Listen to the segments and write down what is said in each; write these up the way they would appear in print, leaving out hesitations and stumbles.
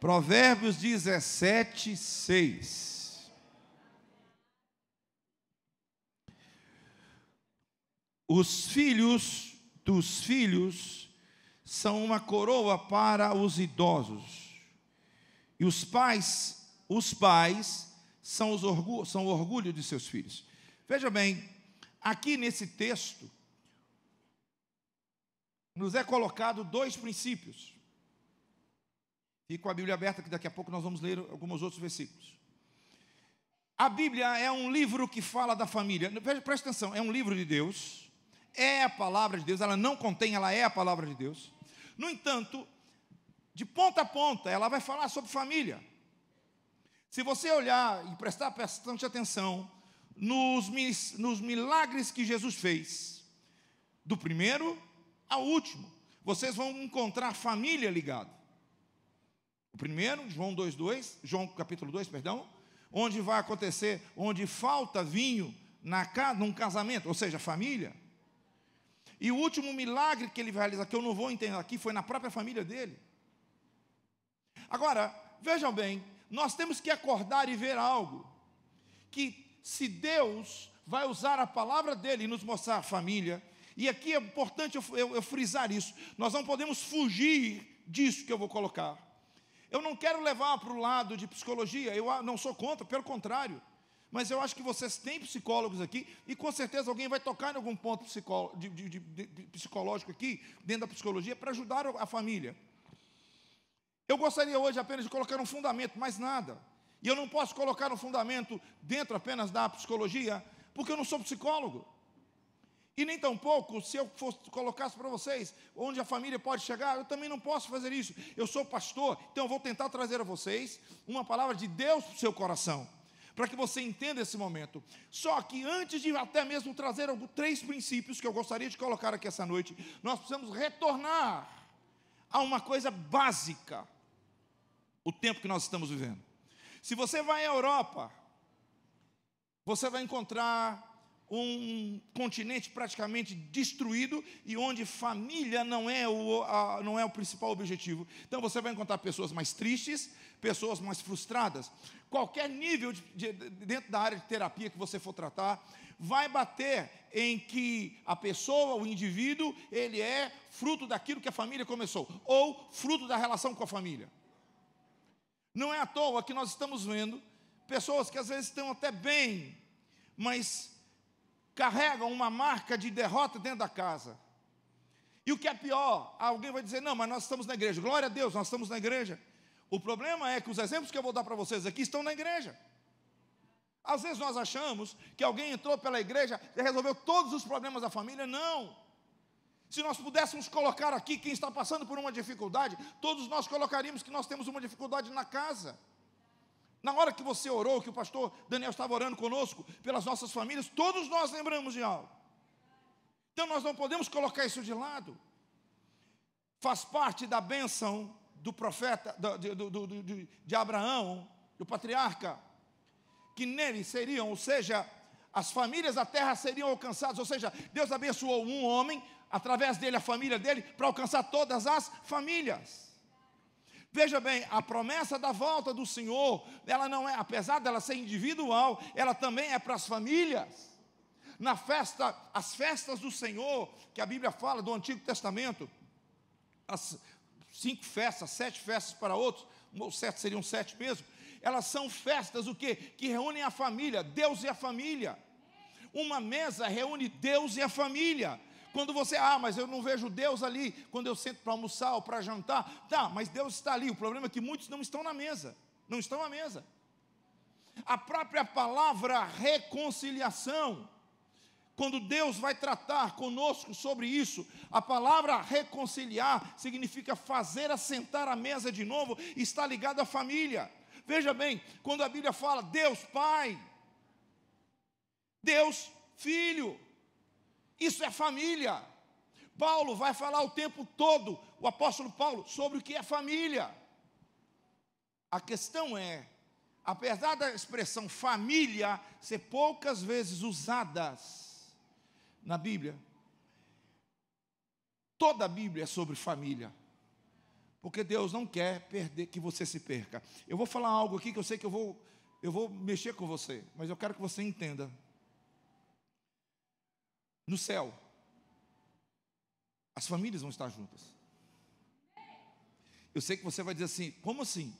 Provérbios 17, 6. Os filhos dos filhos são uma coroa para os idosos, e os pais são o orgulho de seus filhos. Veja bem, aqui nesse texto, nos é colocado dois princípios. Fique com a Bíblia aberta, que daqui a pouco nós vamos ler alguns outros versículos. A Bíblia é um livro que fala da família. Presta atenção, é um livro de Deus, é a palavra de Deus, ela não contém, ela é a palavra de Deus. No entanto, de ponta a ponta, ela vai falar sobre família. Se você olhar e prestar bastante atenção nos milagres que Jesus fez, do primeiro ao último, vocês vão encontrar família ligada. O primeiro, João capítulo 2, perdão, onde vai acontecer, onde falta vinho num casamento, ou seja, família. E o último milagre que ele vai realizar, que eu não vou entender aqui, foi na própria família dele. Agora, vejam bem, nós temos que acordar e ver algo, que se Deus vai usar a palavra dele e nos mostrar a família, e aqui é importante eu frisar isso, nós não podemos fugir disso que eu vou colocar. Eu não quero levar para o lado de psicologia, eu não sou contra, pelo contrário, mas eu acho que vocês têm psicólogos aqui, e com certeza alguém vai tocar em algum ponto psicológico aqui, dentro da psicologia, para ajudar a família. Eu gostaria hoje apenas de colocar um fundamento, mais nada. E eu não posso colocar um fundamento dentro apenas da psicologia, porque eu não sou psicólogo. E nem tampouco, se eu colocasse para vocês onde a família pode chegar, eu também não posso fazer isso. Eu sou pastor, então eu vou tentar trazer a vocês uma palavra de Deus para o seu coração, para que você entenda esse momento. Só que antes de até mesmo trazer 3 princípios que eu gostaria de colocar aqui essa noite, nós precisamos retornar a uma coisa básica, o tempo que nós estamos vivendo. Se você vai à Europa, você vai encontrar um continente praticamente destruído e onde família não é o principal objetivo. Então você vai encontrar pessoas mais tristes, pessoas mais frustradas. Qualquer nível dentro da área de terapia que você for tratar, vai bater em que a pessoa, o indivíduo, ele é fruto daquilo que a família começou, ou fruto da relação com a família. Não é à toa que nós estamos vendo pessoas que às vezes estão até bem, mas carregam uma marca de derrota dentro da casa. E o que é pior, alguém vai dizer, não, mas nós estamos na igreja. Glória a Deus, nós estamos na igreja. O problema é que os exemplos que eu vou dar para vocês aqui estão na igreja. Às vezes nós achamos que alguém entrou pela igreja e resolveu todos os problemas da família. Não. Se nós pudéssemos colocar aqui quem está passando por uma dificuldade, todos nós colocaríamos que nós temos uma dificuldade na casa. Na hora que você orou, que o pastor Daniel estava orando conosco, pelas nossas famílias, todos nós lembramos de algo. Então nós não podemos colocar isso de lado. Faz parte da bênção do profeta, de Abraão, do patriarca, que nele seriam, ou seja, as famílias da terra seriam alcançadas, ou seja, Deus abençoou um homem, através dele, a família dele, para alcançar todas as famílias. Veja bem, a promessa da volta do Senhor, ela não é, apesar dela ser individual, ela também é para as famílias. Na festa, as festas do Senhor, que a Bíblia fala do Antigo Testamento, as 5 festas, 7 festas para outros, ou 7 seriam 7 mesmo, elas são festas o quê? Que reúnem a família, Deus e a família. Uma mesa reúne Deus e a família. Quando você, mas eu não vejo Deus ali, quando eu sento para almoçar ou para jantar, tá, mas Deus está ali, o problema é que muitos não estão na mesa, não estão à mesa. A própria palavra reconciliação, quando Deus vai tratar conosco sobre isso, a palavra reconciliar significa fazer assentar a mesa de novo, está ligado à família. Veja bem, quando a Bíblia fala Deus Pai, Deus Filho, isso é família. Paulo vai falar o tempo todo, o apóstolo Paulo, sobre o que é família. A questão é, apesar da expressão família ser poucas vezes usadas na Bíblia, toda a Bíblia é sobre família. porque Deus não quer perder, que você se perca. Eu vou falar algo aqui que eu sei que eu vou mexer com você, mas eu quero que você entenda. No céu, as famílias vão estar juntas. Eu sei que você vai dizer assim, como assim?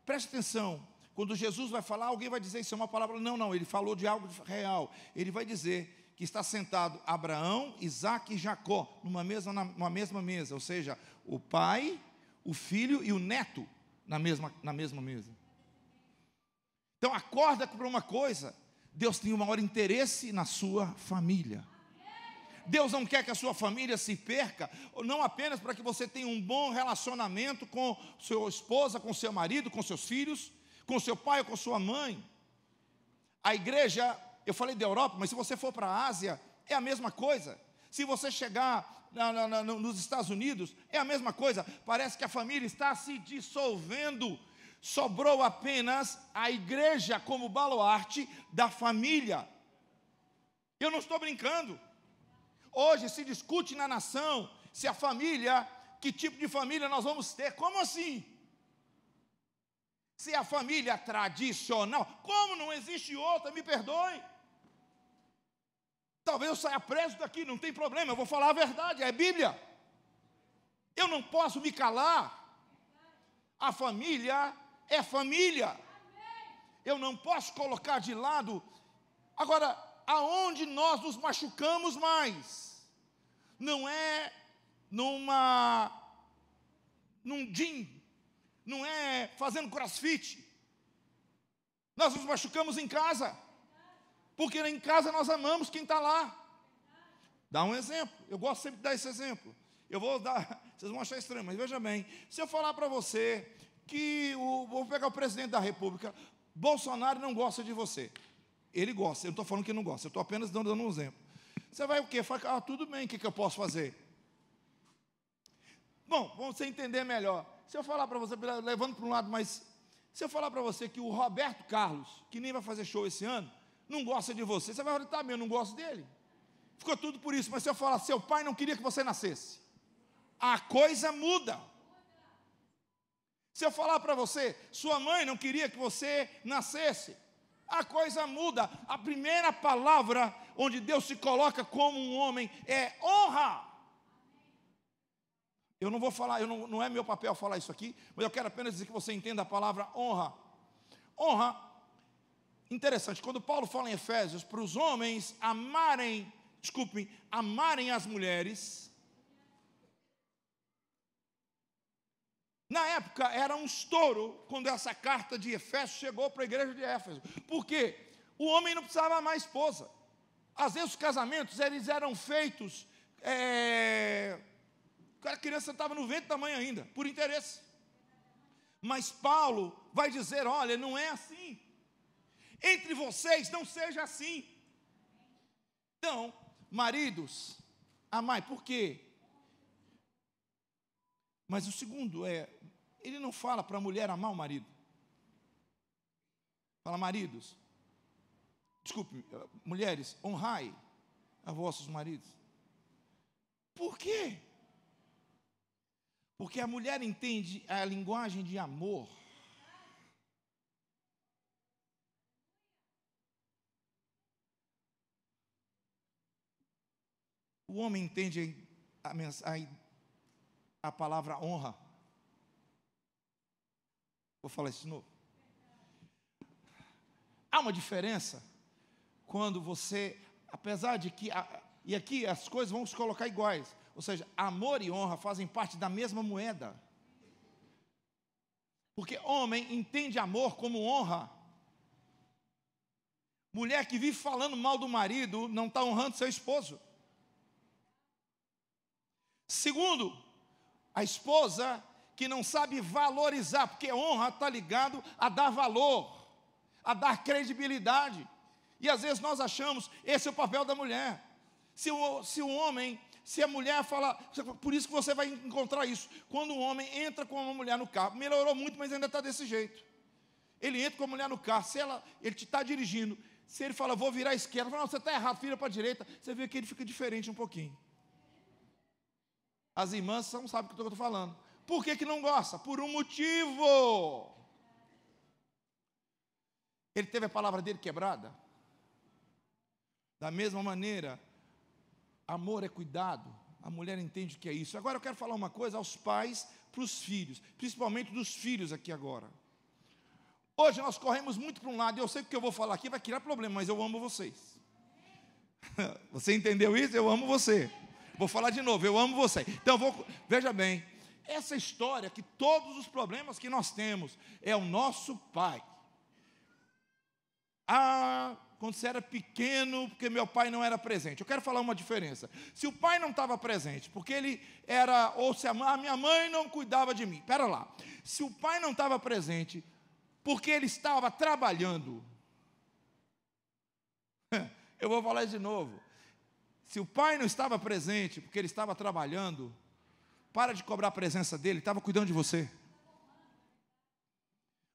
Preste atenção, quando Jesus vai falar, alguém vai dizer isso é uma palavra. Não, ele falou de algo real. Ele vai dizer que está sentado Abraão, Isaque e Jacó numa mesma mesa, ou seja, o pai, o filho e o neto na mesma mesa. Então acorda para uma coisa, Deus tem o maior interesse na sua família. Deus não quer que a sua família se perca, não apenas para que você tenha um bom relacionamento com sua esposa, com seu marido, com seus filhos, com seu pai ou com sua mãe. A igreja, eu falei da Europa, mas se você for para a Ásia, é a mesma coisa. Se você chegar nos Estados Unidos, é a mesma coisa. Parece que a família está se dissolvendo. Sobrou apenas a igreja como baluarte da família. Eu não estou brincando. Hoje se discute na nação se a família, que tipo de família nós vamos ter. Como assim? Se a família tradicional, como não existe outra, me perdoe. Talvez eu saia preso daqui, não tem problema, eu vou falar a verdade, é Bíblia. Eu não posso me calar. A família é família. Eu não posso colocar de lado. Agora, aonde nós nos machucamos mais? Não é num gym, não é fazendo crossfit. Nós nos machucamos em casa, porque em casa nós amamos quem está lá. Dá um exemplo, eu gosto sempre de dar esse exemplo. Eu vou dar, vocês vão achar estranho, mas veja bem, se eu falar para você que vou pegar o presidente da República, Bolsonaro não gosta de você. Ele gosta, eu não estou falando que ele não gosta, eu estou apenas dando um exemplo. Você vai o quê? Fala, tudo bem, o que eu posso fazer? Bom, vamos você entender melhor. Se eu falar para você, levando para um lado, mas se eu falar para você que o Roberto Carlos, que nem vai fazer show esse ano, não gosta de você, você vai falar, tá bem, eu não gosto dele. Ficou tudo por isso, mas se eu falar, seu pai não queria que você nascesse, a coisa muda. Se eu falar para você, sua mãe não queria que você nascesse, a coisa muda. A primeira palavra onde Deus se coloca como um homem é honra. Eu não vou falar, não é meu papel falar isso aqui, mas eu quero apenas dizer que você entenda a palavra honra. Honra, interessante, quando Paulo fala em Efésios, para os homens amarem as mulheres. Na época era um estouro quando essa carta de Efésios chegou para a igreja de Éfeso. Por quê? O homem não precisava amar a esposa. Às vezes os casamentos eles eram feitos, a criança estava no ventre da mãe ainda, por interesse. Mas Paulo vai dizer, olha, não é assim. Entre vocês não seja assim. Então, maridos, amai, por quê? Mas o segundo ele não fala para a mulher amar o marido. Fala, maridos, mulheres, honrai a vossos maridos. Por quê? Porque a mulher entende a linguagem de amor. O homem entende a palavra honra. Vou falar isso de novo. Há uma diferença quando você, apesar de que, e aqui as coisas vão se colocar iguais, ou seja, amor e honra fazem parte da mesma moeda. Porque homem entende amor como honra. Mulher que vive falando mal do marido não está honrando seu esposo. Segundo, a esposa que não sabe valorizar, porque honra está ligado a dar valor, a dar credibilidade. E às vezes nós achamos, esse é o papel da mulher. Se a mulher fala, por isso que você vai encontrar isso. Quando um homem entra com uma mulher no carro, melhorou muito, mas ainda está desse jeito. Ele entra com a mulher no carro, ele está dirigindo, se ele fala, vou virar à esquerda, fala, não, você está errado, vira para a direita, você vê que ele fica diferente um pouquinho. As irmãs não sabem o que eu estou falando. Por que não gosta? Por um motivo. Ele teve a palavra dele quebrada. Da mesma maneira, amor é cuidado. A mulher entende o que é isso. Agora eu quero falar uma coisa aos pais, para os filhos, principalmente dos filhos aqui agora. Hoje nós corremos muito para um lado, e eu sei que o que eu vou falar aqui vai criar problema, mas eu amo vocês. Você entendeu isso? Eu amo você. Vou falar de novo, eu amo você. Então, veja bem, essa história que todos os problemas que nós temos é o nosso pai. Quando você era pequeno, porque meu pai não era presente. Eu quero falar uma diferença. Se o pai não estava presente, porque ele era, ou se a minha mãe não cuidava de mim. Espera lá. Se o pai não estava presente, porque ele estava trabalhando. Eu vou falar de novo. Se o pai não estava presente, porque ele estava trabalhando, para de cobrar a presença dele, ele estava cuidando de você.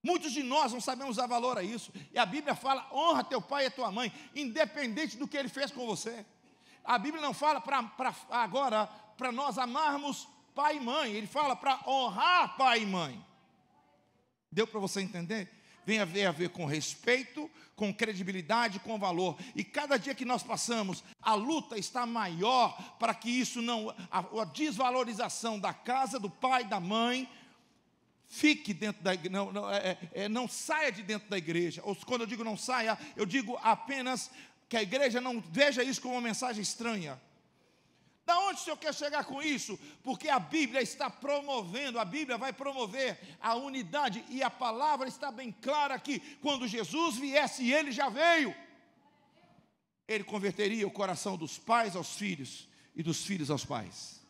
Muitos de nós não sabemos dar valor a isso. E a Bíblia fala, honra teu pai e a tua mãe, independente do que ele fez com você. A Bíblia não fala para nós amarmos pai e mãe. Ele fala para honrar pai e mãe. Deu para você entender? Vem a ver com respeito, com credibilidade, com valor. E cada dia que nós passamos, a luta está maior para que isso não, a desvalorização da casa, do pai, da mãe, fique dentro da igreja, não saia de dentro da igreja. Ou quando eu digo não saia, eu digo apenas que a igreja não veja isso como uma mensagem estranha. Da onde o Senhor quer chegar com isso? Porque a Bíblia está promovendo, a Bíblia vai promover a unidade, e a palavra está bem clara aqui. Quando Jesus viesse, e ele já veio, ele converteria o coração dos pais aos filhos e dos filhos aos pais.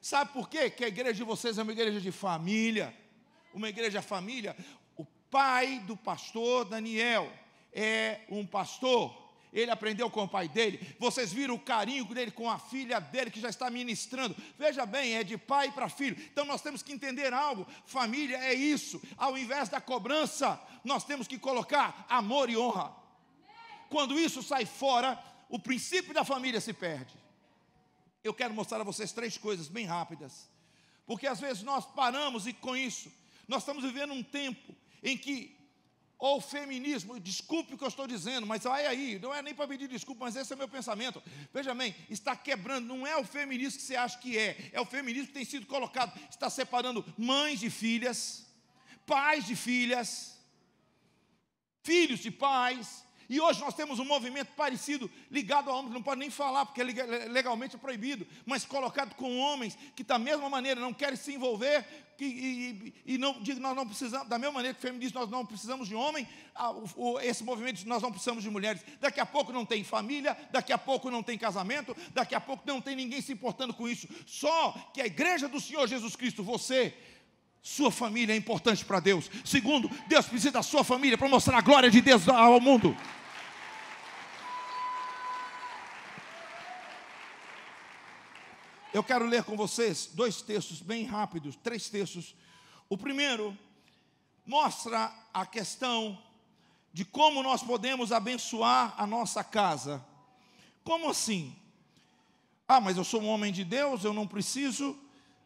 Sabe por quê? Que a igreja de vocês é uma igreja de família. Uma igreja família. O pai do pastor Daniel é um pastor. Ele aprendeu com o pai dele. Vocês viram o carinho dele com a filha dele, que já está ministrando. Veja bem, é de pai para filho. Então nós temos que entender algo. Família é isso. Ao invés da cobrança, nós temos que colocar amor e honra. Quando isso sai fora, o princípio da família se perde. Eu quero mostrar a vocês 3 coisas bem rápidas. Porque às vezes nós paramos e com isso, nós estamos vivendo um tempo em que ou feminismo, desculpe o que eu estou dizendo, mas vai aí, não é nem para pedir desculpa, mas esse é o meu pensamento. Veja bem, está quebrando, não é o feminismo que você acha que é o feminismo que tem sido colocado, está separando mães de filhas, pais de filhas, filhos de pais. E hoje nós temos um movimento parecido, ligado a homens, não pode nem falar, porque legalmente é proibido, mas colocado com homens que da mesma maneira não querem se envolver, e nós não precisamos, da mesma maneira que o feminismo nós não precisamos de homem, esse movimento nós não precisamos de mulheres. Daqui a pouco não tem família, daqui a pouco não tem casamento, daqui a pouco não tem ninguém se importando com isso. Só que a igreja do Senhor Jesus Cristo, sua família é importante para Deus. Segundo, Deus precisa da sua família para mostrar a glória de Deus ao mundo. Eu quero ler com vocês 2 textos bem rápidos, 3 textos. O primeiro mostra a questão de como nós podemos abençoar a nossa casa. Como assim? Mas eu sou um homem de Deus, eu não preciso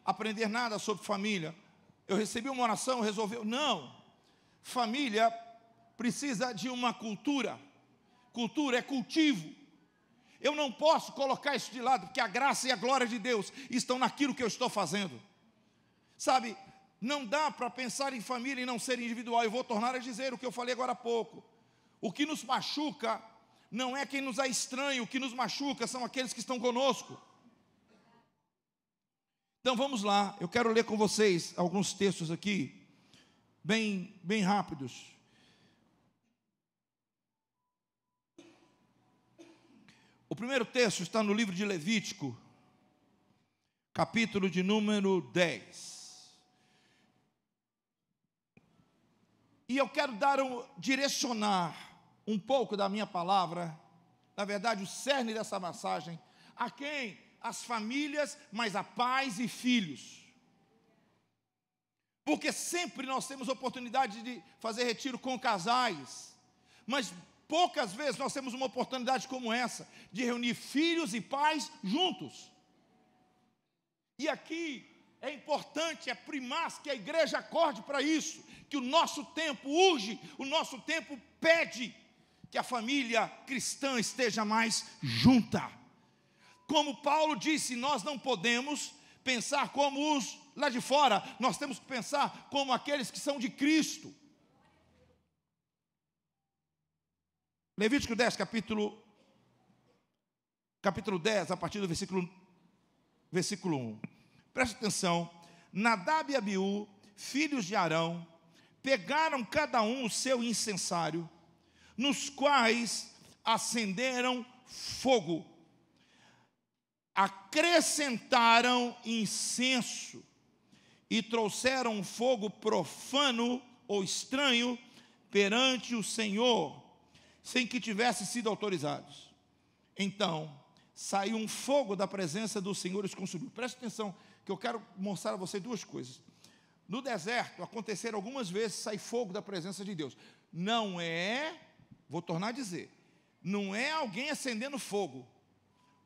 aprender nada sobre família. Eu recebi uma oração, resolveu. Não, família precisa de uma cultura. Cultura é cultivo. Eu não posso colocar isso de lado, porque a graça e a glória de Deus estão naquilo que eu estou fazendo. Sabe, não dá para pensar em família e não ser individual. Eu vou tornar a dizer o que eu falei agora há pouco. O que nos machuca não é quem nos é estranho, o que nos machuca são aqueles que estão conosco. Então vamos lá, eu quero ler com vocês alguns textos aqui, bem rápidos. O primeiro texto está no livro de Levítico, capítulo de número 10. E eu quero direcionar um pouco da minha palavra, na verdade o cerne dessa mensagem, a quem? As famílias, mas a pais e filhos. Porque sempre nós temos oportunidade de fazer retiro com casais, mas poucas vezes nós temos uma oportunidade como essa, de reunir filhos e pais juntos. E aqui É importante, é primaz que a igreja acorde para isso, que o nosso tempo urge, o nosso tempo pede que a família cristã esteja mais junta. Como Paulo disse, nós não podemos pensar como os lá de fora, nós temos que pensar como aqueles que são de Cristo. Levítico 10, capítulo 10, a partir do versículo 1. Preste atenção. Nadab e Abiú, filhos de Arão, pegaram cada um o seu incensário, nos quais acenderam fogo, acrescentaram incenso e trouxeram um fogo profano ou estranho perante o Senhor, sem que tivessem sido autorizados. Então saiu um fogo da presença do Senhor e os consumiu. Preste atenção, que eu quero mostrar a você duas coisas. No deserto, aconteceram algumas vezes sair fogo da presença de Deus. Não é, vou tornar a dizer, não é alguém acendendo fogo.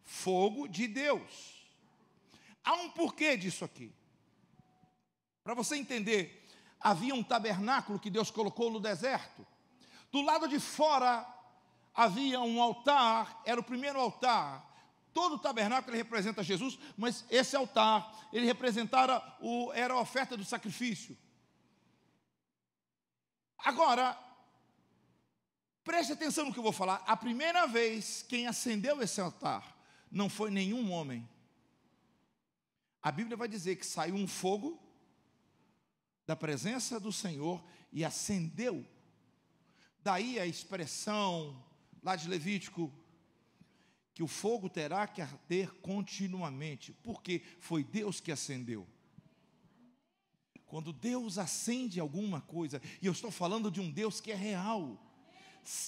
Fogo de Deus. Há um porquê disso aqui. Para você entender, havia um tabernáculo que Deus colocou no deserto. Do lado de fora havia um altar, era o primeiro altar. Todo o tabernáculo ele representa Jesus, mas esse altar, ele representava, era a oferta do sacrifício. Agora, preste atenção no que eu vou falar. A primeira vez quem acendeu esse altar não foi nenhum homem. A Bíblia vai dizer que saiu um fogo da presença do Senhor e acendeu. Daí a expressão lá de Levítico, que o fogo terá que arder continuamente, porque foi Deus que acendeu. Quando Deus acende alguma coisa, e eu estou falando de um Deus que é real,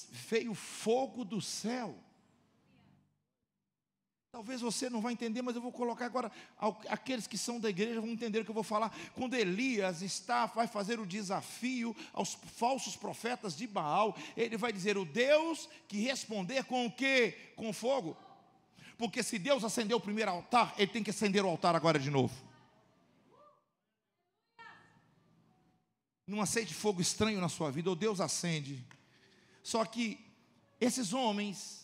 veio fogo do céu. Talvez você não vai entender, mas eu vou colocar agora, aqueles que são da igreja vão entender o que eu vou falar. Quando Elias vai fazer o desafio aos falsos profetas de Baal, ele vai dizer, o Deus que responder com o quê? Com fogo. Porque se Deus acendeu o primeiro altar, ele tem que acender o altar agora de novo. Não aceite fogo estranho na sua vida, ou Deus acende. Só que esses homens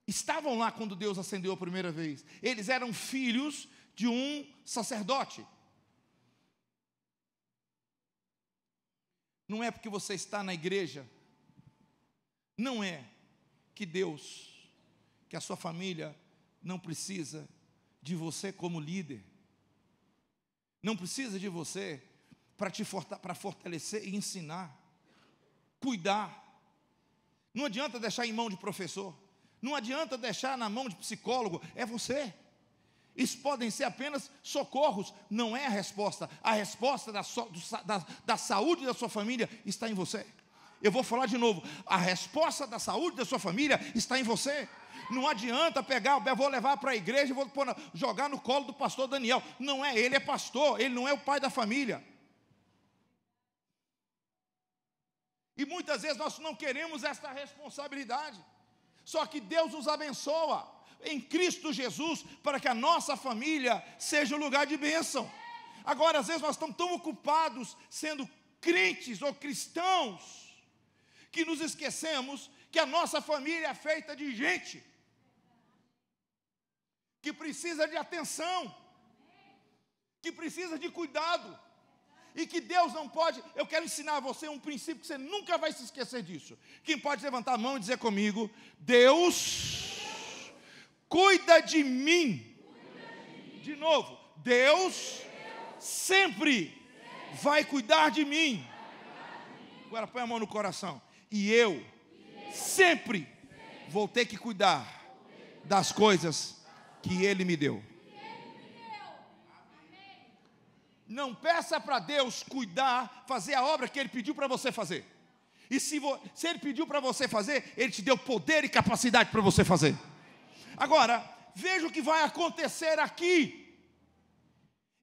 estavam lá quando Deus acendeu a primeira vez. Eles eram filhos de um sacerdote. Não é porque você está na igreja, não é que Deus, que a sua família não precisa de você como líder. Não precisa de você para fortalecer e ensinar, cuidar. Não adianta deixar em mão de professor. Não adianta deixar na mão de psicólogo, é você. Isso podem ser apenas socorros, não é a resposta. A resposta da saúde da sua família está em você. Eu vou falar de novo, a resposta da saúde da sua família está em você. Não adianta pegar, eu vou levar para a igreja e vou jogar no colo do pastor Daniel. Não é, ele é pastor, ele não é o pai da família. E muitas vezes nós não queremos essa responsabilidade. Só que Deus nos abençoa em Cristo Jesus para que a nossa família seja um lugar de bênção. Agora, às vezes nós estamos tão ocupados sendo crentes ou cristãos que nos esquecemos que a nossa família é feita de gente que precisa de atenção, que precisa de cuidado. E que Deus não pode, eu quero ensinar a você um princípio que você nunca vai se esquecer disso. Quem pode levantar a mão e dizer comigo, Deus cuida de mim. De novo, Deus sempre vai cuidar de mim. Agora põe a mão no coração. E eu sempre vou ter que cuidar das coisas que Ele me deu. Não peça para Deus cuidar, fazer a obra que Ele pediu para você fazer. E se Ele pediu para você fazer, Ele te deu poder e capacidade para você fazer. Agora, veja o que vai acontecer aqui.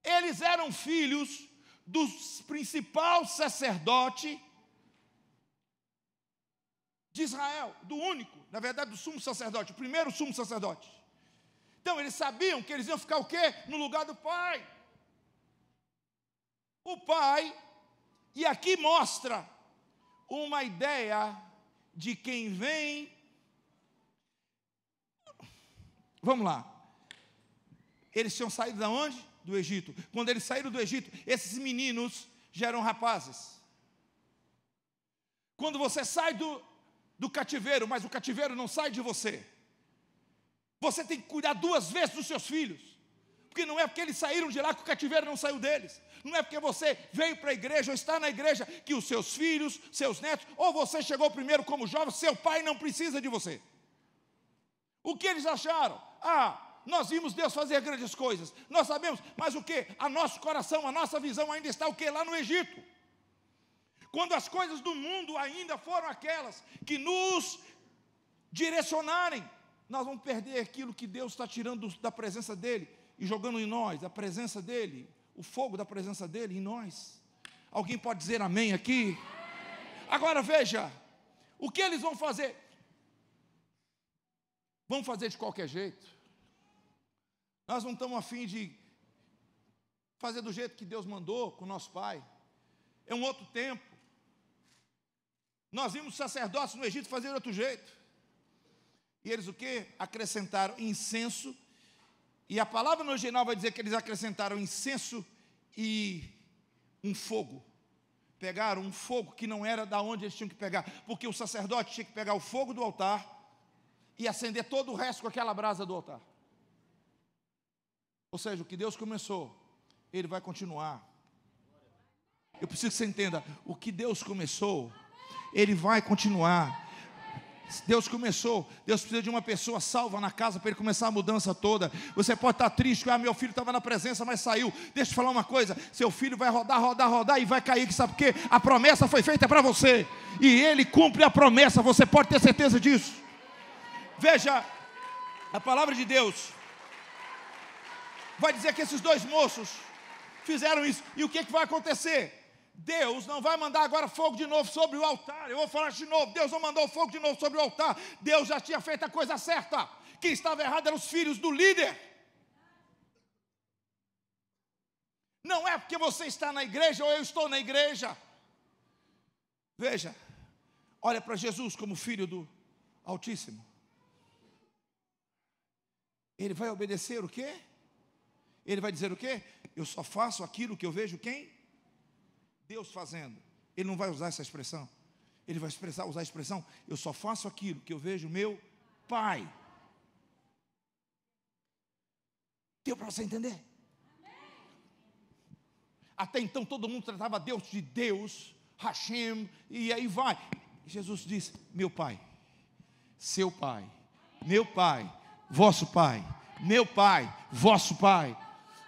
Eles eram filhos do principal sacerdote de Israel, do único, na verdade do sumo sacerdote, o primeiro sumo sacerdote. Então eles sabiam que eles iam ficar o quê? No lugar do pai. O pai, e aqui mostra uma ideia de quem vem. Vamos lá. Eles tinham saído de onde? Do Egito. Quando eles saíram do Egito, esses meninos já eram rapazes. Quando você sai do cativeiro, mas o cativeiro não sai de você, você tem que cuidar 2 vezes dos seus filhos. Porque não é porque eles saíram de lá que o cativeiro não saiu deles. Não é porque você veio para a igreja ou está na igreja que os seus filhos, seus netos, ou você chegou primeiro como jovem, seu pai não precisa de você. O que eles acharam? Nós vimos Deus fazer grandes coisas, nós sabemos, mas o que? A nosso coração, a nossa visão ainda está o que? Lá no Egito. Quando as coisas do mundo ainda foram aquelas que nos direcionarem, nós vamos perder aquilo que Deus está tirando da presença dEle e jogando em nós, a presença dEle, o fogo da presença dEle em nós. Alguém pode dizer amém aqui? Agora veja, o que eles vão fazer? Vão fazer de qualquer jeito. Nós não estamos a fim de fazer do jeito que Deus mandou com o nosso pai. É um outro tempo. Nós vimos sacerdotes no Egito fazer de outro jeito. E eles o quê? Acrescentaram incenso. E a palavra no original vai dizer que eles acrescentaram incenso e um fogo. Pegaram um fogo que não era da onde eles tinham que pegar. Porque o sacerdote tinha que pegar o fogo do altar e acender todo o resto com aquela brasa do altar. Ou seja, o que Deus começou, Ele vai continuar. Eu preciso que você entenda, o que Deus começou, Ele vai continuar. Deus começou, Deus precisa de uma pessoa salva na casa para Ele começar a mudança toda. Você pode estar triste, meu filho estava na presença, mas saiu. Deixa eu te falar uma coisa, seu filho vai rodar e vai cair, sabe por quê? A promessa foi feita para você, e Ele cumpre a promessa, você pode ter certeza disso. Veja, a palavra de Deus vai dizer que esses 2 moços fizeram isso, e o que vai acontecer? Deus não vai mandar agora fogo de novo sobre o altar. Eu vou falar de novo, Deus não mandou fogo de novo sobre o altar. Deus já tinha feito a coisa certa. Quem estava errado eram os filhos do líder. Não é porque você está na igreja ou eu estou na igreja. Veja, olha para Jesus como filho do Altíssimo. Ele vai obedecer o quê? Ele vai dizer o quê? Eu só faço aquilo que eu vejo quem? Deus fazendo. Ele não vai usar essa expressão. Ele vai usar a expressão, eu só faço aquilo que eu vejo meu Pai. Deu para você entender? Até então todo mundo tratava Deus de Deus, Hashem, e aí vai. Jesus disse, meu Pai, seu Pai, meu Pai, vosso Pai, meu Pai, vosso Pai.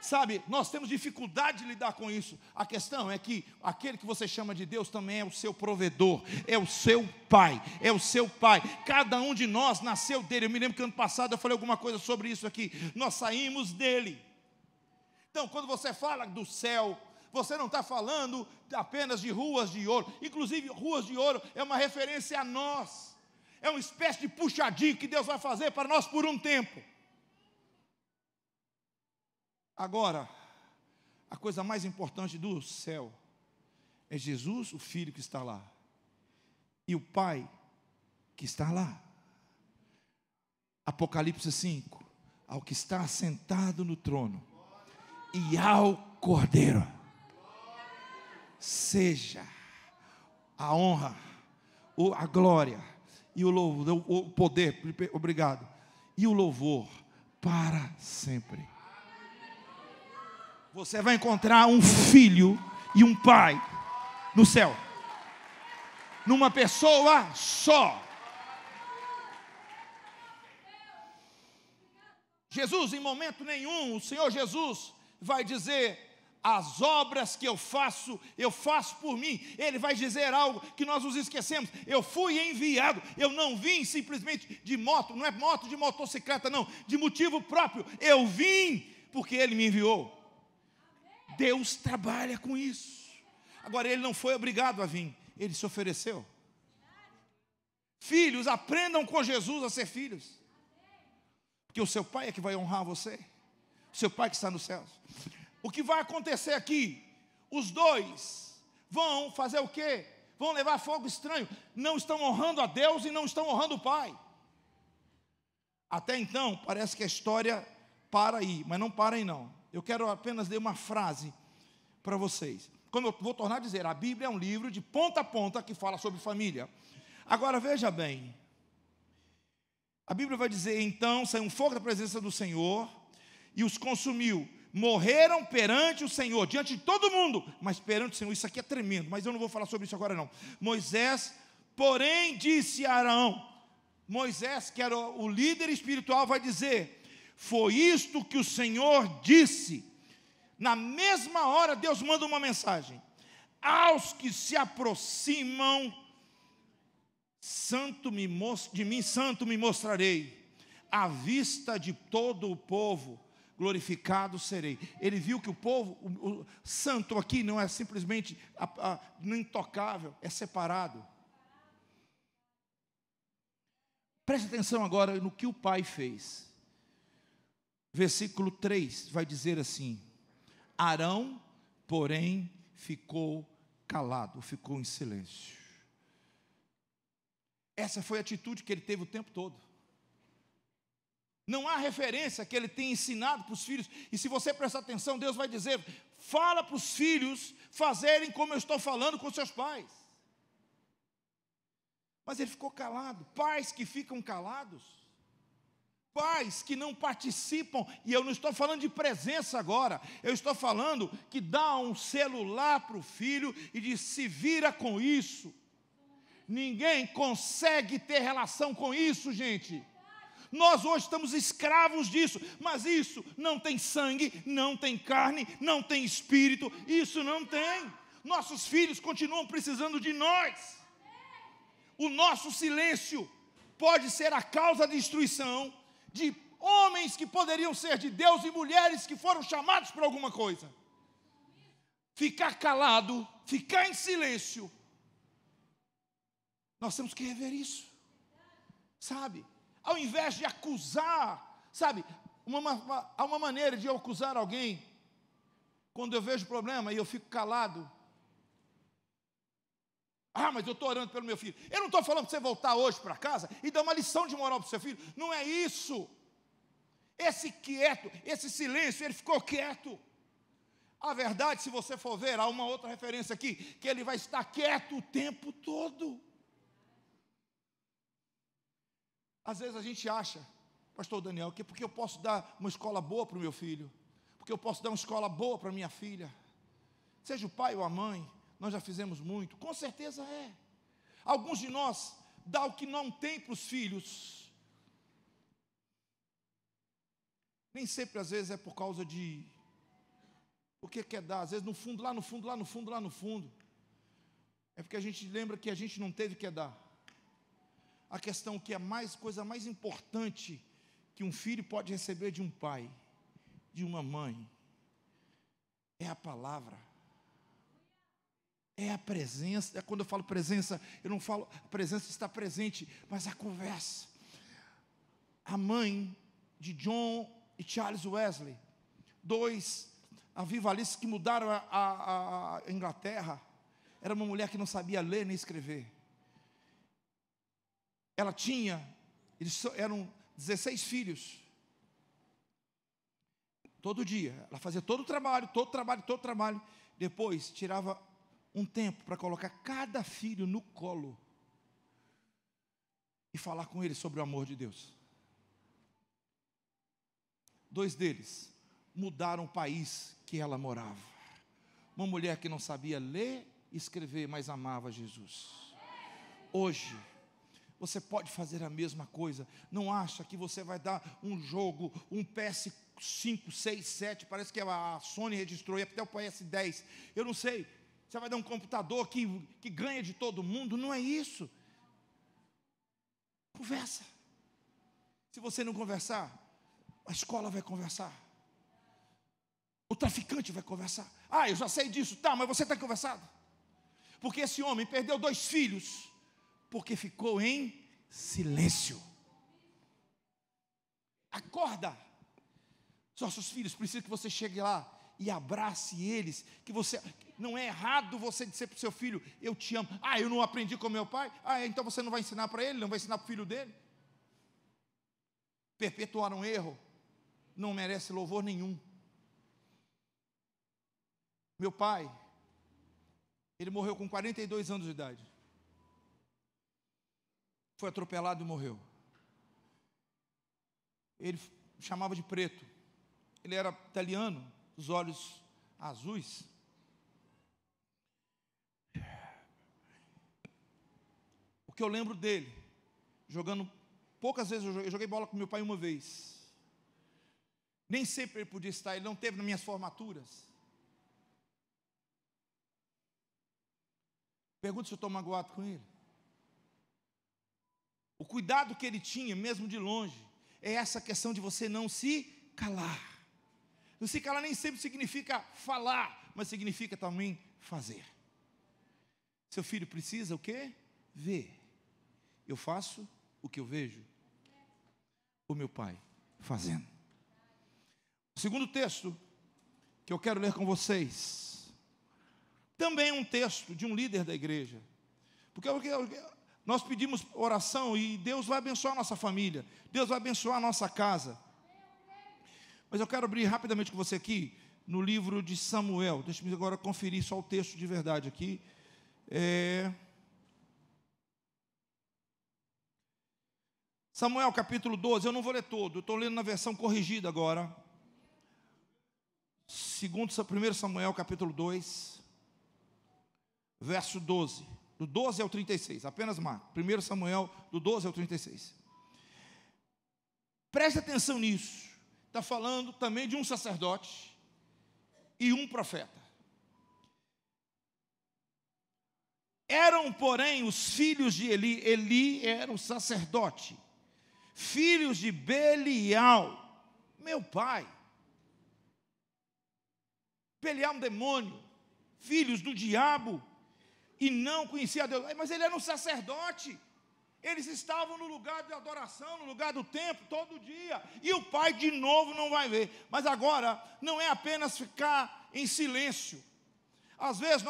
Sabe, nós temos dificuldade de lidar com isso. A questão é que aquele que você chama de Deus também é o seu provedor, é o seu Pai, é o seu Pai. Cada um de nós nasceu dele. Eu me lembro que ano passado eu falei alguma coisa sobre isso aqui. Nós saímos dele. Então, quando você fala do céu, você não está falando apenas de ruas de ouro. Inclusive, ruas de ouro é uma referência a nós. É uma espécie de puxadinho que Deus vai fazer para nós por um tempo. Agora, a coisa mais importante do céu é Jesus, o Filho que está lá, e o Pai que está lá. Apocalipse 5, ao que está assentado no trono e ao Cordeiro, seja a honra, a glória e o louvor, o poder, obrigado, e o louvor para sempre. Você vai encontrar um filho e um pai no céu, numa pessoa só. Jesus, em momento nenhum, o Senhor Jesus vai dizer, as obras que eu faço por mim. Ele vai dizer algo que nós nos esquecemos, eu fui enviado, eu não vim simplesmente de moto, não é moto de motocicleta não, de motivo próprio, eu vim porque Ele me enviou. Deus trabalha com isso. Agora, Ele não foi obrigado a vir, Ele se ofereceu. Filhos, aprendam com Jesus a ser filhos, porque o seu Pai é que vai honrar você, o seu Pai que está nos céus. O que vai acontecer aqui? os dois vão fazer o quê? Vão levar fogo estranho. Não estão honrando a Deus e não estão honrando o pai. Até então, parece que a história para aí, mas não para aí não. Eu quero apenas ler uma frase para vocês. Como eu vou tornar a dizer, a Bíblia é um livro de ponta a ponta que fala sobre família. Agora veja bem, a Bíblia vai dizer, então saiu um fogo da presença do Senhor e os consumiu. Morreram perante o Senhor, diante de todo mundo, mas perante o Senhor. Isso aqui é tremendo, mas eu não vou falar sobre isso agora não. Moisés, porém, disse a Arão, Moisés, que era o líder espiritual, vai dizer, foi isto que o Senhor disse. Na mesma hora, Deus manda uma mensagem, aos que se aproximam, de mim santo me mostrarei, à vista de todo o povo, glorificado serei. Ele viu que o povo, o santo aqui não é simplesmente intocável, é separado. Preste atenção agora no que o pai fez. Versículo 3 vai dizer assim, Arão, porém, ficou calado, ficou em silêncio. Essa foi a atitude que ele teve o tempo todo. Não há referência que ele tenha ensinado para os filhos. E se você prestar atenção, Deus vai dizer, fala para os filhos fazerem como eu estou falando com seus pais. Mas ele ficou calado. Pais que ficam calados, pais que não participam, e eu não estou falando de presença agora, eu estou falando que dá um celular para o filho e diz, se vira com isso. Ninguém consegue ter relação com isso, gente. Nós hoje estamos escravos disso, mas isso não tem sangue, não tem carne, não tem espírito, isso não tem. Nossos filhos continuam precisando de nós. O nosso silêncio pode ser a causa de destruição de homens que poderiam ser de Deus e mulheres que foram chamados para alguma coisa. Ficar calado, ficar em silêncio, nós temos que rever isso, sabe? Ao invés de acusar, sabe? Há uma maneira de eu acusar alguém, quando eu vejo problema e eu fico calado. Ah, mas eu estou orando pelo meu filho. Eu não estou falando para você voltar hoje para casa e dar uma lição de moral para o seu filho. Não é isso. Esse quieto, esse silêncio, ele ficou quieto. A verdade, se você for ver, há uma outra referência aqui, que ele vai estar quieto o tempo todo. Às vezes a gente acha, pastor Daniel, que porque eu posso dar uma escola boa para o meu filho, porque eu posso dar uma escola boa para a minha filha, seja o pai ou a mãe, nós já fizemos muito, com certeza é. Alguns de nós dá o que não tem para os filhos. Nem sempre, às vezes, é por causa de o que quer dar, às vezes no fundo, lá no fundo, lá no fundo, lá no fundo, é porque a gente lembra que a gente não teve que dar. A questão que é coisa mais importante que um filho pode receber de um pai, de uma mãe, é a palavra, é a presença. Quando eu falo presença, eu não falo a presença está presente, mas a conversa. A mãe de John e Charles Wesley, dois avivalistas que mudaram a Inglaterra, era uma mulher que não sabia ler nem escrever. Ela tinha, eles eram 16 filhos. Todo dia, ela fazia todo o trabalho. Depois, tirava um tempo para colocar cada filho no colo e falar com eles sobre o amor de Deus. 2 deles mudaram o país que ela morava. Uma mulher que não sabia ler e escrever, mas amava Jesus. Hoje, você pode fazer a mesma coisa. Não acha que você vai dar um jogo, um PS5, 6, 7, parece que a Sony registrou, e até o PS10, eu não sei. Você vai dar um computador que ganha de todo mundo. Não é isso. Conversa. Se você não conversar, a escola vai conversar. O traficante vai conversar. Ah, eu já sei disso. Tá, mas você está conversado? Porque esse homem perdeu 2 filhos porque ficou em silêncio. Acorda. Os nossos filhos precisam que você chegue lá e abrace eles, que você, não é errado você dizer para o seu filho, eu te amo. Ah, eu não aprendi com meu pai? Ah, então você não vai ensinar para ele, não vai ensinar para o filho dele? Perpetuar um erro não merece louvor nenhum. Meu pai, ele morreu com 42 anos de idade. Foi atropelado e morreu. Ele chamava de preto. Ele era italiano, os olhos azuis. O que eu lembro dele, jogando, poucas vezes eu joguei bola com meu pai uma vez. Nem sempre ele podia estar, ele não teve nas minhas formaturas. Pergunta se eu estou magoado com ele. O cuidado que ele tinha, mesmo de longe, é essa questão de você não se calar. Não se calar nem sempre significa falar, mas significa também fazer. Seu filho precisa o quê? Ver. Eu faço o que eu vejo o meu pai fazendo. O segundo texto que eu quero ler com vocês, também é um texto de um líder da igreja, porque nós pedimos oração e Deus vai abençoar a nossa família, Deus vai abençoar a nossa casa. Mas eu quero abrir rapidamente com você aqui no livro de Samuel. Deixa-me agora conferir só o texto de verdade aqui. Samuel capítulo 12, eu não vou ler todo, eu estou lendo na versão corrigida agora. 1 Samuel capítulo 2, verso 12, do 12 ao 36, apenas marca, 1 Samuel do 12 ao 36. Preste atenção nisso, está falando também de um sacerdote e um profeta. Eram, porém, os filhos de Eli, Eli era o sacerdote, filhos de Belial, meu pai. Belial um demônio, filhos do diabo, e não conhecia a Deus. Mas ele era um sacerdote, eles estavam no lugar de adoração, no lugar do templo, todo dia, e o pai de novo não vai ver. Mas agora, não é apenas ficar em silêncio. Às vezes,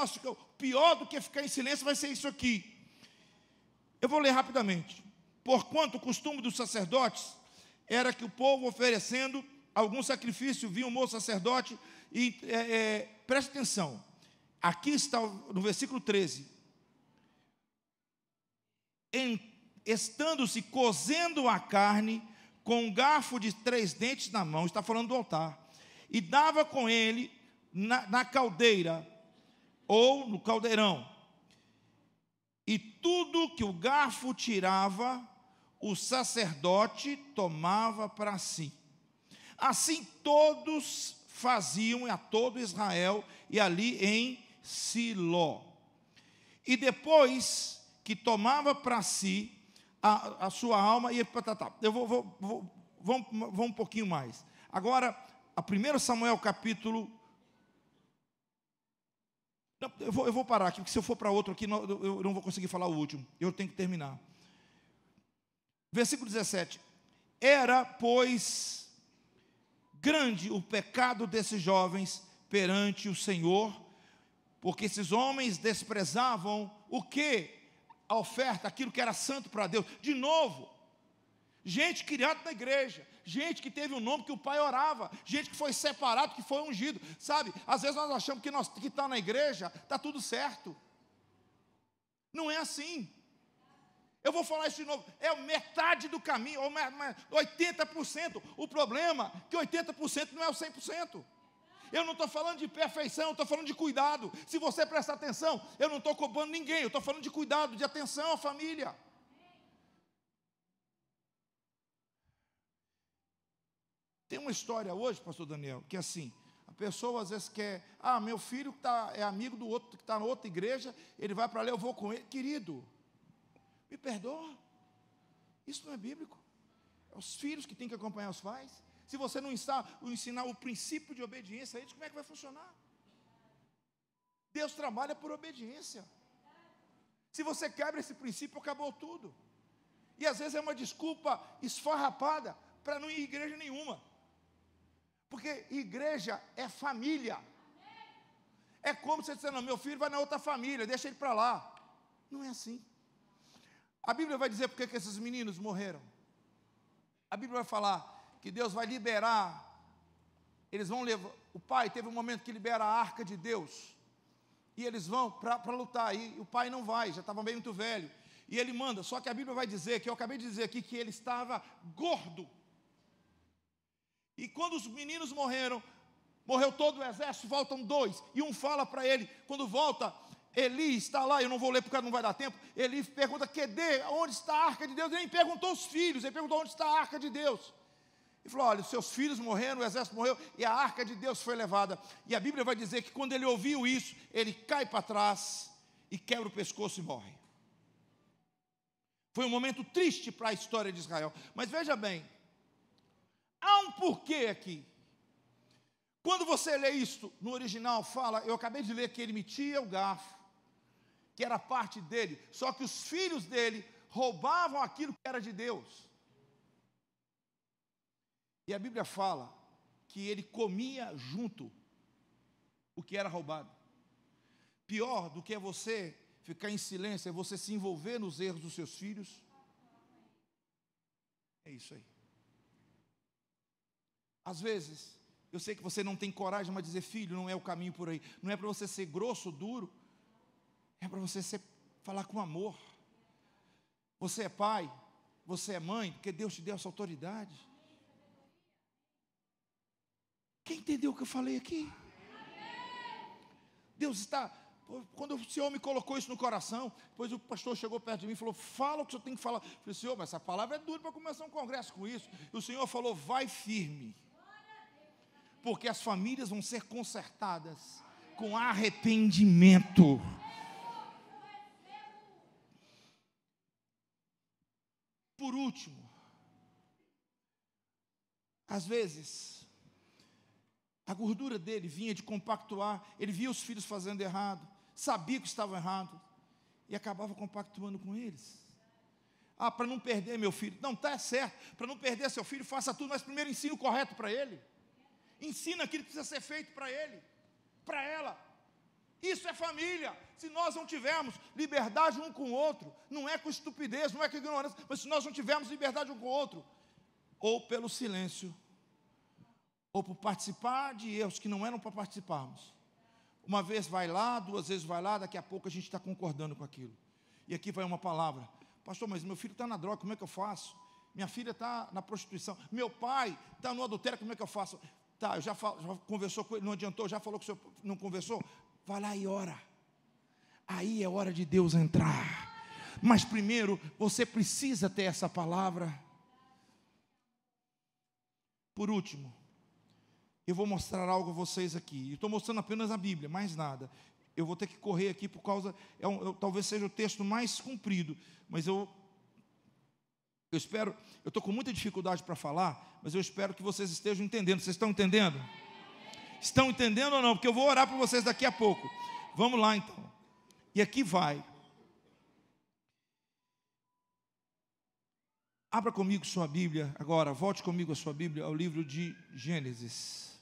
pior do que ficar em silêncio vai ser isso aqui. Eu vou ler rapidamente. Porquanto o costume dos sacerdotes era que o povo oferecendo algum sacrifício, via um moço sacerdote, e preste atenção, aqui está no versículo 13, estando-se cozendo a carne, com um garfo de 3 dentes na mão, está falando do altar, e dava com ele na caldeira, ou no caldeirão, e tudo que o garfo tirava, o sacerdote tomava para si. Assim todos faziam a todo Israel, e ali em Siló. E depois que tomava para si a sua alma, e eu vamos um pouquinho mais. Agora, a 1 Samuel capítulo... Eu vou parar aqui, porque se eu for para outro aqui, eu não vou conseguir falar o último, eu tenho que terminar. Versículo 17. Era, pois, grande o pecado desses jovens perante o Senhor, porque esses homens desprezavam o que? A oferta, aquilo que era santo para Deus. De novo, gente criada na igreja, gente que teve um nome que o pai orava, gente que foi separado, que foi ungido, sabe? Às vezes nós achamos que está na igreja, está tudo certo. Não é assim. Eu vou falar isso de novo, é metade do caminho, ou 80%. O problema é que 80% não é o 100%. Eu não estou falando de perfeição, eu estou falando de cuidado. Se você prestar atenção, eu não estou cobrando ninguém, eu estou falando de cuidado, de atenção à família. Tem uma história hoje, pastor Daniel, que é assim, a pessoa às vezes quer, meu filho é amigo do outro, que está na outra igreja, ele vai para lá, eu vou com ele. Querido, me perdoa, isso não é bíblico. É os filhos que têm que acompanhar os pais. Se você não ensinar o princípio de obediência a eles, como é que vai funcionar? Deus trabalha por obediência. Se você quebra esse princípio, acabou tudo. E às vezes é uma desculpa esfarrapada para não ir à igreja nenhuma. Porque igreja é família. É como se você disser, não, meu filho vai na outra família, deixa ele para lá. Não é assim. A Bíblia vai dizer porque que esses meninos morreram. A Bíblia vai falar que Deus vai liberar, eles vão levar, o pai teve um momento que libera a arca de Deus, e eles vão para lutar, e o pai não vai, já estava bem muito velho, e ele manda, só que a Bíblia vai dizer, que eu acabei de dizer aqui, que ele estava gordo, e quando os meninos morreram, morreu todo o exército, faltam 2, e um fala para ele, quando volta, Eli está lá, eu não vou ler porque não vai dar tempo, Eli pergunta, onde está a arca de Deus? Ele nem perguntou os filhos, ele perguntou onde está a arca de Deus. Ele falou, olha, os seus filhos morreram, o exército morreu, e a arca de Deus foi levada. E a Bíblia vai dizer que quando ele ouviu isso, ele cai para trás, e quebra o pescoço e morre. Foi um momento triste para a história de Israel. Mas veja bem, há um porquê aqui. Quando você lê isto, no original fala, eu acabei de ler que ele metia o garfo, que era parte dele, só que os filhos dele roubavam aquilo que era de Deus. E a Bíblia fala que ele comia junto o que era roubado. Pior do que é você ficar em silêncio, é você se envolver nos erros dos seus filhos. É isso aí. Às vezes, eu sei que você não tem coragem, mas dizer, filho, não é o caminho por aí. Não é para você ser grosso, duro. É para você falar com amor. Você é pai, você é mãe, porque Deus te deu essa autoridade. Quem entendeu o que eu falei aqui? Deus está... Quando o Senhor me colocou isso no coração, depois o pastor chegou perto de mim e falou, fala o que o senhor tem que falar. Eu falei, Senhor, mas essa palavra é dura para começar um congresso com isso. E o Senhor falou, vai firme. Porque as famílias vão ser consertadas com arrependimento. Por último, às vezes, a gordura dele vinha de compactuar, ele via os filhos fazendo errado, sabia que estavam errado, e acabava compactuando com eles. Ah, para não perder meu filho, não, está certo, para não perder seu filho, faça tudo, mas primeiro ensine o correto para ele, ensina aquilo que precisa ser feito para ele, para ela. Isso é família. Se nós não tivermos liberdade um com o outro, não é com estupidez, não é com ignorância, mas se nós não tivermos liberdade um com o outro, ou pelo silêncio, ou por participar de erros que não eram para participarmos. Uma vez vai lá, 2 vezes vai lá, daqui a pouco a gente está concordando com aquilo. E aqui vai uma palavra, pastor, mas meu filho está na droga, como é que eu faço? Minha filha está na prostituição, meu pai está no adultério, como é que eu faço? Tá, já conversou com ele, não adiantou, já falou que o senhor não conversou? Vai lá e ora. Aí é hora de Deus entrar. Mas primeiro, você precisa ter essa palavra. Por último, eu vou mostrar algo a vocês aqui. Estou mostrando apenas a Bíblia, mais nada. Eu vou ter que correr aqui por causa... talvez seja o texto mais comprido, mas eu espero... Eu estou com muita dificuldade para falar, mas eu espero que vocês estejam entendendo. Vocês estão entendendo? Estão entendendo ou não? Porque eu vou orar para vocês daqui a pouco. Vamos lá então. E aqui vai. Abra comigo sua Bíblia agora. Volte comigo a sua Bíblia ao livro de Gênesis.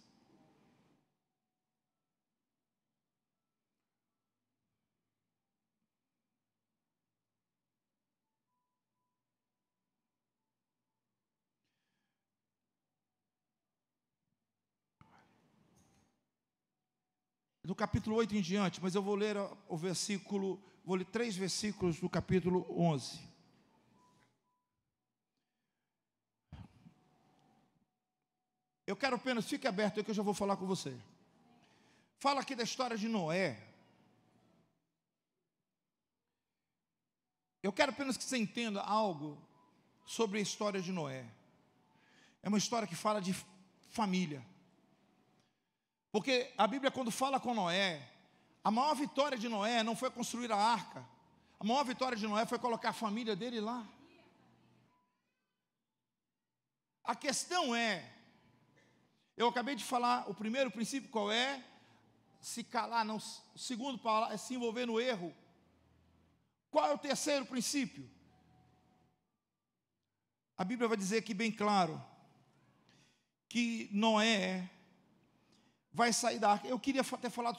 Do capítulo 8 em diante, mas eu vou ler o versículo, vou ler 3 versículos do capítulo 11. Eu quero apenas, fique aberto aí que eu já vou falar com você. Fala aqui da história de Noé. Eu quero apenas que você entenda algo sobre a história de Noé. É uma história que fala de família. Porque a Bíblia, quando fala com Noé, a maior vitória de Noé não foi construir a arca. A maior vitória de Noé foi colocar a família dele lá. A questão é, eu acabei de falar, o primeiro princípio qual é? Se calar, não. O segundo é se envolver no erro. Qual é o terceiro princípio? A Bíblia vai dizer aqui bem claro, que Noé vai sair da arca. Eu queria ter falado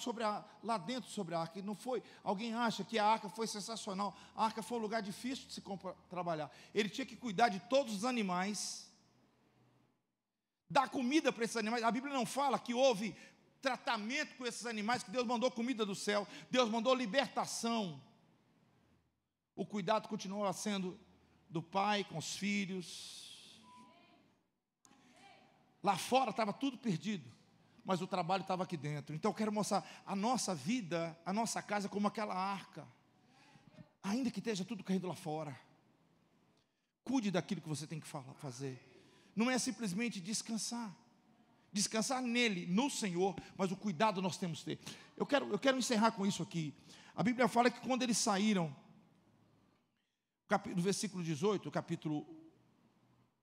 lá dentro sobre a arca, e não foi. Alguém acha que a arca foi sensacional. A arca foi um lugar difícil de se trabalhar. Ele tinha que cuidar de todos os animais, dar comida para esses animais. A Bíblia não fala que houve tratamento com esses animais, que Deus mandou comida do céu, Deus mandou libertação. O cuidado continuava sendo do pai com os filhos. Lá fora estava tudo perdido, mas o trabalho estava aqui dentro. Então eu quero mostrar a nossa vida, a nossa casa como aquela arca. Ainda que esteja tudo caindo lá fora, cuide daquilo que você tem que fazer. Não é simplesmente descansar nele, no Senhor, mas o cuidado nós temos que ter. Eu quero encerrar com isso aqui. A Bíblia fala que quando eles saíram, no versículo 18, capítulo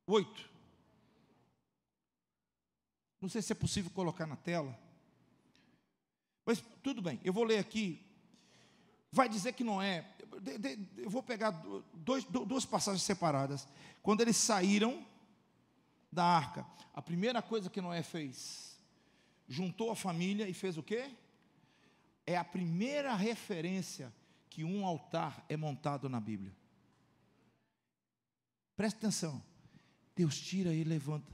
8, não sei se é possível colocar na tela, mas tudo bem, eu vou ler aqui. Vai dizer que Noé, eu vou pegar duas passagens separadas. Quando eles saíram da arca, a primeira coisa que Noé fez, juntou a família e fez o quê? É a primeira referência que um altar é montado na Bíblia. Presta atenção. Deus tira e levanta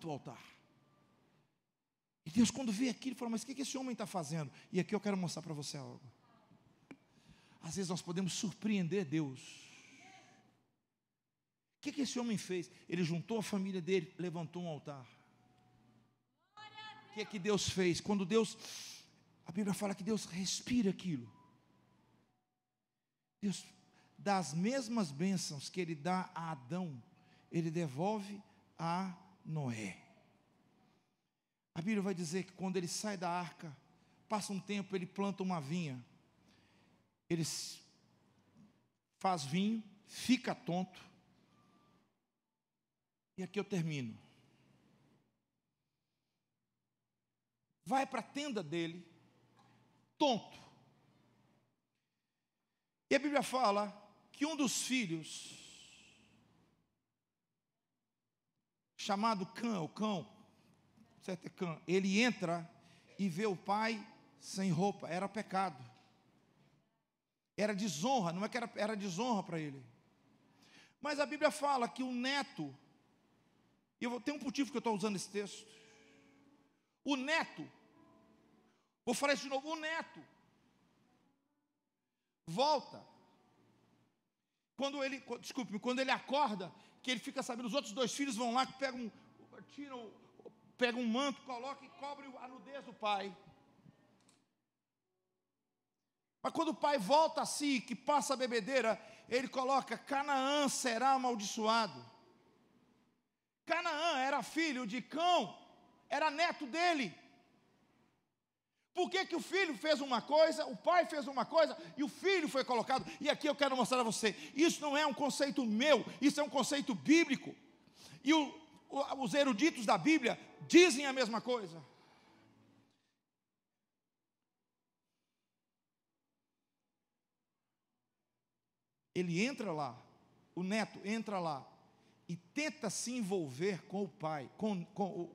o altar. E Deus, quando vê aquilo, fala: mas o que esse homem está fazendo? E aqui eu quero mostrar para você algo. Às vezes nós podemos surpreender Deus. O que esse homem fez? Ele juntou a família dele, levantou um altar. O que Deus fez? Quando Deus, a Bíblia fala que Deus respira aquilo. Deus, das mesmas bênçãos que Ele dá a Adão, Ele devolve a Noé. A Bíblia vai dizer que quando ele sai da arca, passa um tempo, ele planta uma vinha. Ele faz vinho, fica tonto. E aqui eu termino. Vai para a tenda dele, tonto. E a Bíblia fala que um dos filhos, chamado Cão, certo, é Cã, ele entra e vê o pai sem roupa. Era pecado, era desonra. Não é que era desonra para ele. Mas a Bíblia fala que o neto, e tem um motivo que eu estou usando esse texto. O neto, vou falar isso de novo, o neto volta. Quando ele acorda, que ele fica sabendo, os outros 2 filhos vão lá, pegam um manto, colocam e cobrem a nudez do pai. Mas quando o pai volta a si, que passa a bebedeira, ele coloca: Canaã será amaldiçoado. Canaã era filho de Cão, era neto dele. Por que o filho fez uma coisa, o pai fez uma coisa e o filho foi colocado? E aqui eu quero mostrar a você, isso não é um conceito meu, isso é um conceito bíblico. E os eruditos da Bíblia dizem a mesma coisa. Ele entra lá, o neto entra lá e tenta se envolver com o pai, com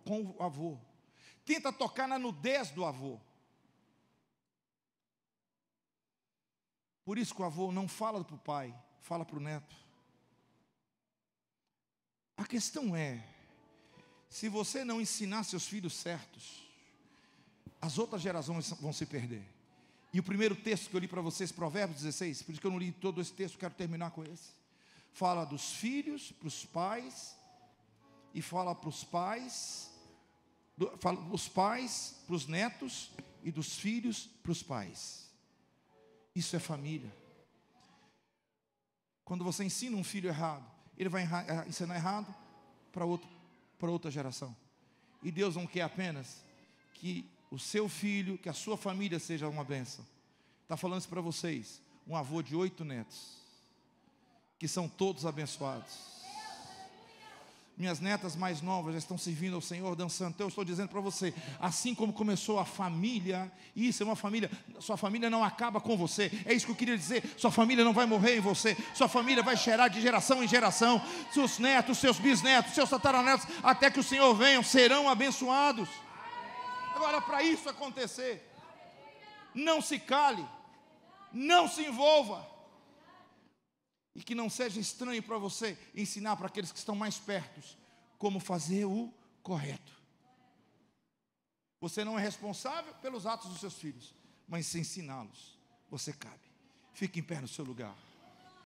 o avô. Tenta tocar na nudez do avô. Por isso que o avô não fala para o pai, fala para o neto. A questão é, se você não ensinar seus filhos certos, as outras gerações vão se perder. E o primeiro texto que eu li para vocês, Provérbios 16, por isso que eu não li todo esse texto, quero terminar com esse. Fala dos filhos para os pais, e fala para os pais, fala dos pais para os netos, e dos filhos para os pais. Isso é família. Quando você ensina um filho errado, ele vai ensinar errado para outra geração. E Deus não quer apenas que o seu filho, que a sua família seja uma bênção. Está falando isso para vocês, um avô de 8 netos, que são todos abençoados. Minhas netas mais novas já estão servindo ao Senhor, dançando. Então eu estou dizendo para você, assim como começou a família, isso é uma família, sua família não acaba com você. É isso que eu queria dizer, sua família não vai morrer em você. Sua família vai cheirar de geração em geração. Seus netos, seus bisnetos, seus tataranetos, até que o Senhor venha, serão abençoados. Agora, para isso acontecer, não se cale, não se envolva. E que não seja estranho para você ensinar para aqueles que estão mais perto como fazer o correto. Você não é responsável pelos atos dos seus filhos, mas se ensiná-los, você cabe. Fique em pé no seu lugar.